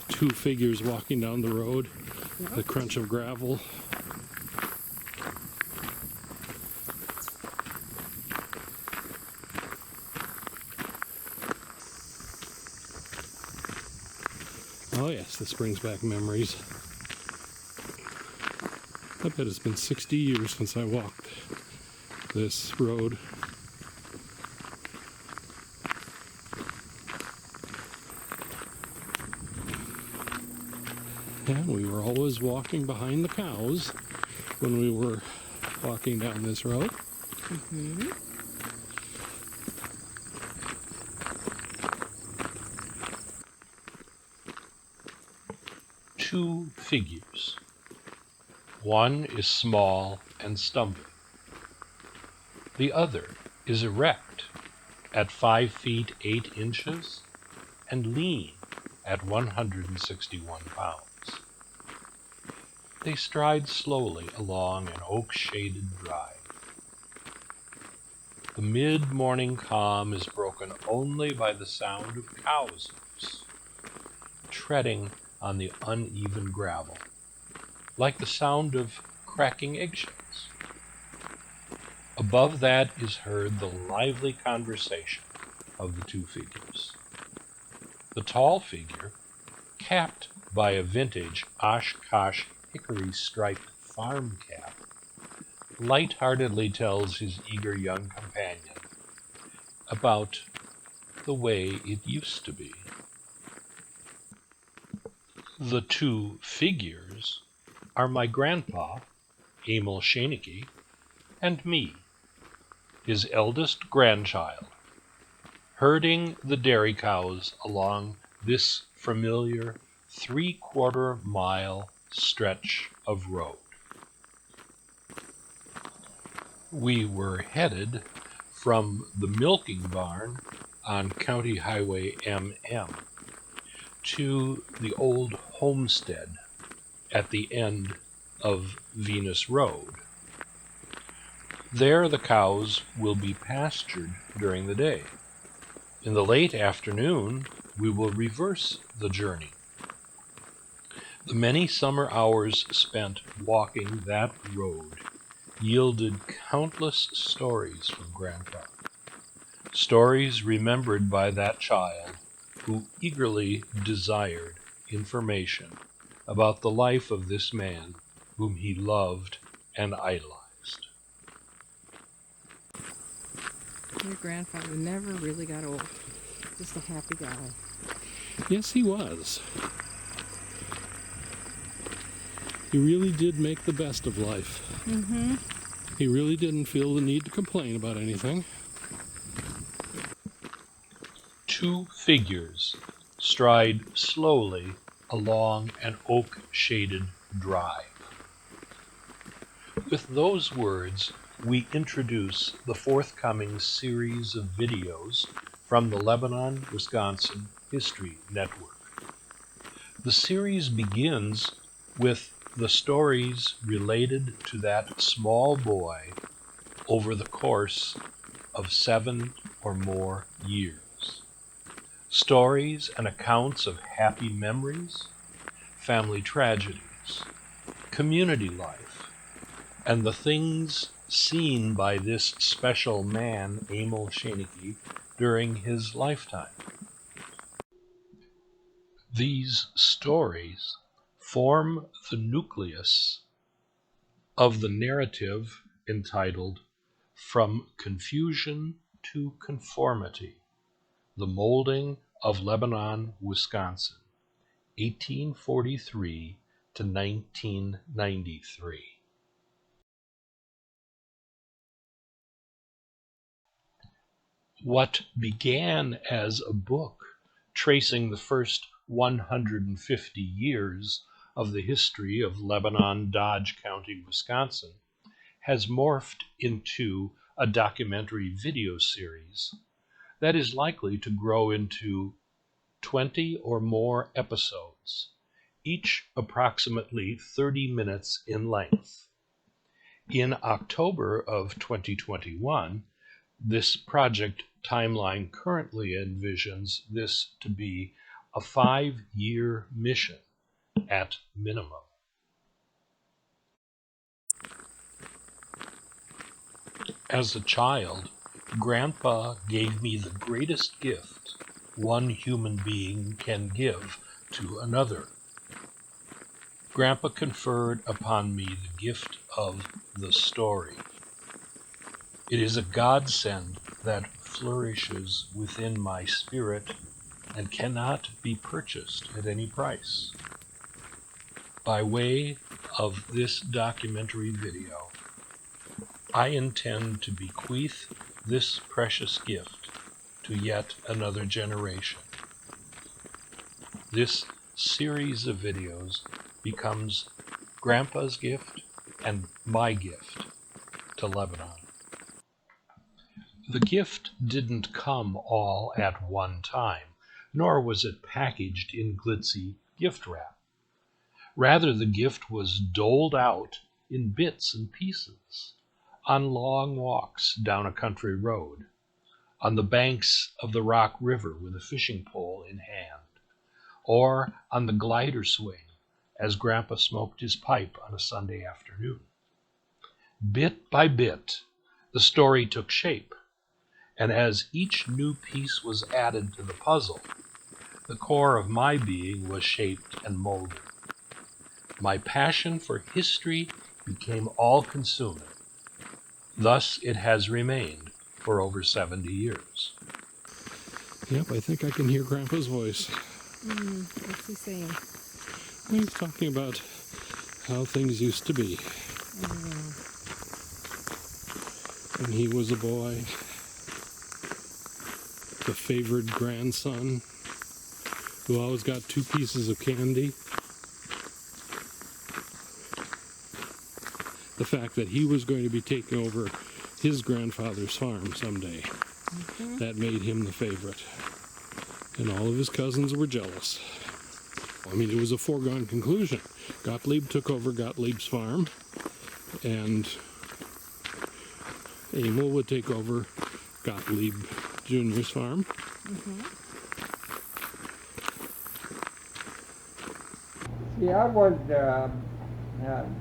Two figures walking down the road, the crunch of gravel. Oh yes, this brings back memories. I bet it's been 60 years since I walked this road. And we were always walking behind the cows when we were walking down this road. Mm-hmm. Two figures. One is small and stumbling. The other is erect at 5 feet 8 inches and lean at 161 pounds. They stride slowly along an oak-shaded drive. The mid-morning calm is broken only by the sound of cows' hoofs, treading on the uneven gravel, like the sound of cracking eggshells. Above that is heard the lively conversation of the two figures. The tall figure, capped by a vintage Oshkosh hickory-striped farm cap, light-heartedly tells his eager young companion about the way it used to be. The two figures are my grandpa, Emil Schoeneke, and me, his eldest grandchild, herding the dairy cows along this familiar 3/4 mile stretch of road. We were headed from the milking barn on County Highway MM to the old homestead at the end of Venus Road. There the cows will be pastured during the day. In the late afternoon, we will reverse the journey. The many summer hours spent walking that road yielded countless stories from Grandpa. Stories remembered by that child who eagerly desired information about the life of this man whom he loved and idolized. Your grandfather never really got old. Just a happy guy. Yes, he was. He really did make the best of life. Mm-hmm. He really didn't feel the need to complain about anything. Two figures stride slowly along an oak-shaded drive. With those words, we introduce the forthcoming series of videos from the Lebanon Wisconsin History Network. The series begins with the stories related to that small boy over the course of 7 or more years. Stories and accounts of happy memories, family tragedies, community life, and the things seen by this special man, Emil Schoeneke, during his lifetime. These stories form the nucleus of the narrative entitled From Confusion to Conformity, The Molding of Lebanon, Wisconsin, 1843 to 1993. What began as a book tracing the first 150 years of the history of Lebanon, Dodge County, Wisconsin, has morphed into a documentary video series that is likely to grow into 20 or more episodes, each approximately 30 minutes in length. In October of 2021, this project timeline currently envisions this to be a 5-year mission at minimum. As a child, Grandpa gave me the greatest gift one human being can give to another. Grandpa conferred upon me the gift of the story. It is a godsend that flourishes within my spirit and cannot be purchased at any price. By way of this documentary video, I intend to bequeath this precious gift to yet another generation. This series of videos becomes Grandpa's gift and my gift to Lebanon. The gift didn't come all at one time, nor was it packaged in glitzy gift wrap. Rather, the gift was doled out in bits and pieces, on long walks down a country road, on the banks of the Rock River with a fishing pole in hand, or on the glider swing as Grandpa smoked his pipe on a Sunday afternoon. Bit by bit, the story took shape, and as each new piece was added to the puzzle, the core of my being was shaped and molded. My passion for history became all-consuming. Thus it has remained for over 70 years. Yep, I think I can hear Grandpa's voice. What's he saying? He's talking about how things used to be when he was a boy, the favored grandson who always got 2 pieces of candy. The fact that he was going to be taking over his grandfather's farm someday. That made him the favorite. And all of his cousins were jealous. I mean, it was a foregone conclusion. Gottlieb took over Gottlieb's farm, and Emil would take over Gottlieb Jr.'s farm. See, I was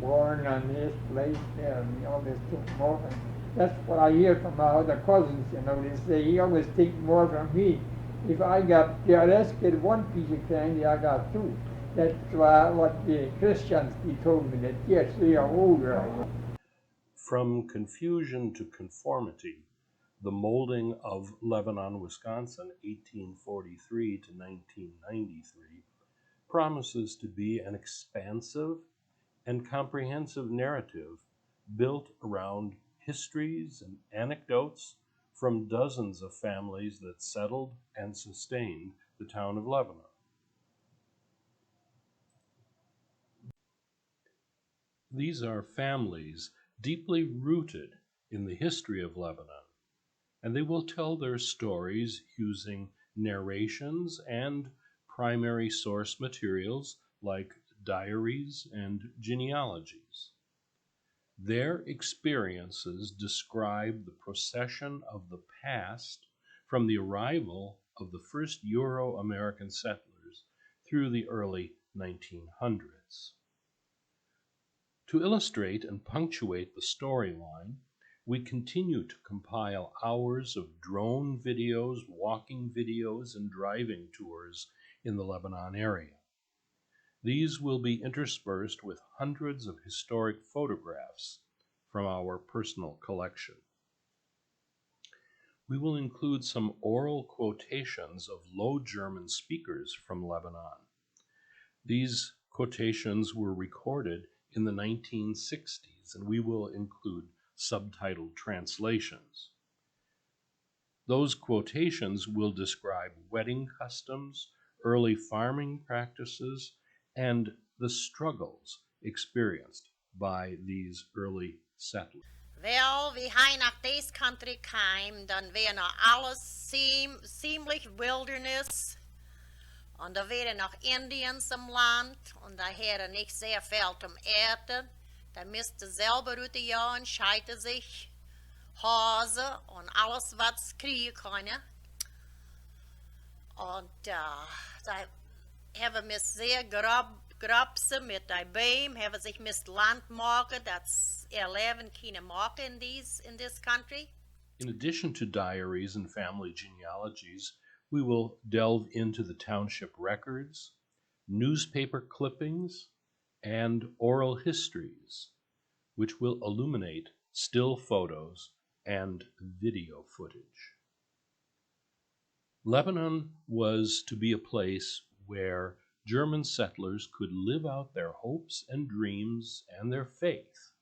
born on this place, and this took more than, that's what I hear from my other cousins, they say he always take more from me. If I got, let's get 1 piece of candy, I got 2. That's what the Christians, he told me, that yes, they are older. From confusion to conformity, the Molding of Lebanon, Wisconsin, 1843 to 1993, promises to be an expansive and comprehensive narrative built around histories and anecdotes from dozens of families that settled and sustained the town of Lebanon. These are families deeply rooted in the history of Lebanon, and they will tell their stories using narrations and primary source materials like diaries and genealogies. Their experiences describe the procession of the past from the arrival of the first Euro-American settlers through the early 1900s. To illustrate and punctuate the storyline, we continue to compile hours of drone videos, walking videos, and driving tours in the Lebanon area. These will be interspersed with hundreds of historic photographs from our personal collection. We will include some oral quotations of Low German speakers from Lebanon. These quotations were recorded in the 1960s, and we will include subtitled translations. Those quotations will describe wedding customs, early farming practices, and the struggles experienced by these early settlers. Wel, wie hij nach deze country kwam, dan weer nog alles ziemlich wilderness. Und da wären noch Indians im Land und da hätte nicht sehr viel zum Ernten. Da müsste selber über die Jahre scheiden sich Hase und alles, was kriegen können. Und da haben wir sehr grabsen mit der Beam, haben sich mit Land machen, das Leben können machen in this country. In addition to diaries and family genealogies, we will delve into the township records, newspaper clippings, and oral histories, which will illuminate still photos and video footage. Lebanon was to be a place where German settlers could live out their hopes and dreams and their faith.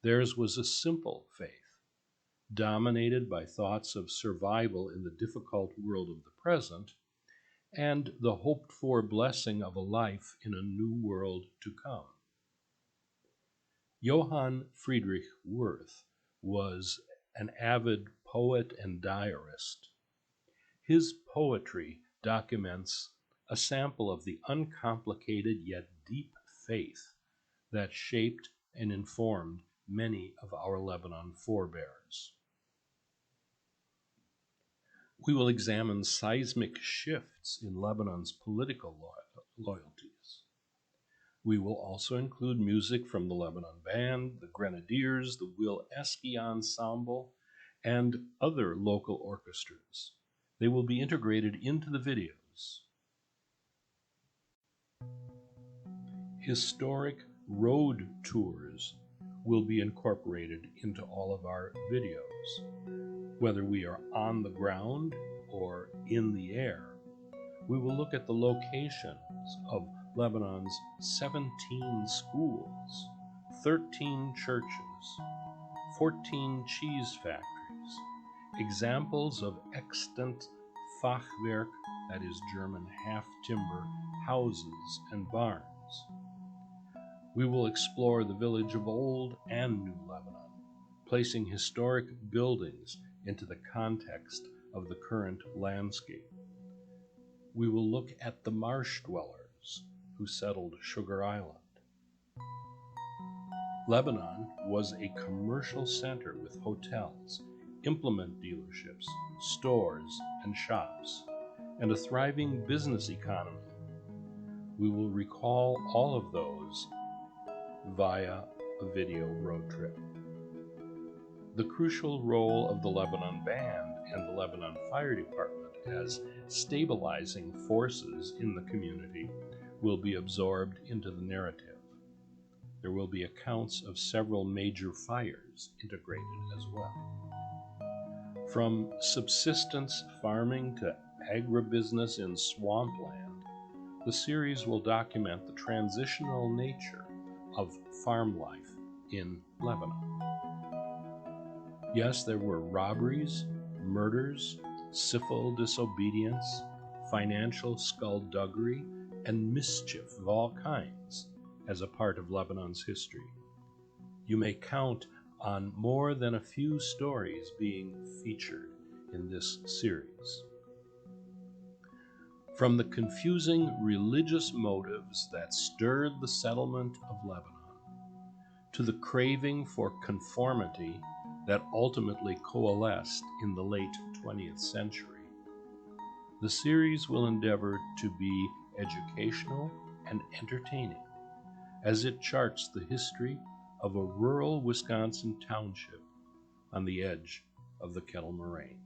Theirs was a simple faith, dominated by thoughts of survival in the difficult world of the present and the hoped-for blessing of a life in a new world to come. Johann Friedrich Wirth was an avid poet and diarist. His poetry documents a sample of the uncomplicated yet deep faith that shaped and informed many of our Lebanon forebears. We will examine seismic shifts in Lebanon's political loyalties. We will also include music from the Lebanon Band, the Grenadiers, the Will Esky Ensemble, and other local orchestras. They will be integrated into the videos. Historic road tours will be incorporated into all of our videos. Whether we are on the ground or in the air, we will look at the locations of Lebanon's 17 schools, 13 churches, 14 cheese factories, examples of extant Fachwerk, that is German half-timber, houses and barns. We will explore the village of Old and New Lebanon, placing historic buildings into the context of the current landscape. We will look at the marsh dwellers who settled Sugar Island. Lebanon was a commercial center with hotels, implement dealerships, stores, and shops, and a thriving business economy. We will recall all of those via a video road trip. The crucial role of the Lebanon Band and the Lebanon Fire Department as stabilizing forces in the community will be absorbed into the narrative. There will be accounts of several major fires integrated as well. From subsistence farming to agribusiness in swampland, the series will document the transitional nature of farm life in Lebanon. Yes, there were robberies, murders, civil disobedience, financial skullduggery, and mischief of all kinds as a part of Lebanon's history. You may count on more than a few stories being featured in this series. From the confusing religious motives that stirred the settlement of Lebanon, to the craving for conformity that ultimately coalesced in the late 20th century, the series will endeavor to be educational and entertaining as it charts the history of a rural Wisconsin township on the edge of the Kettle Moraine.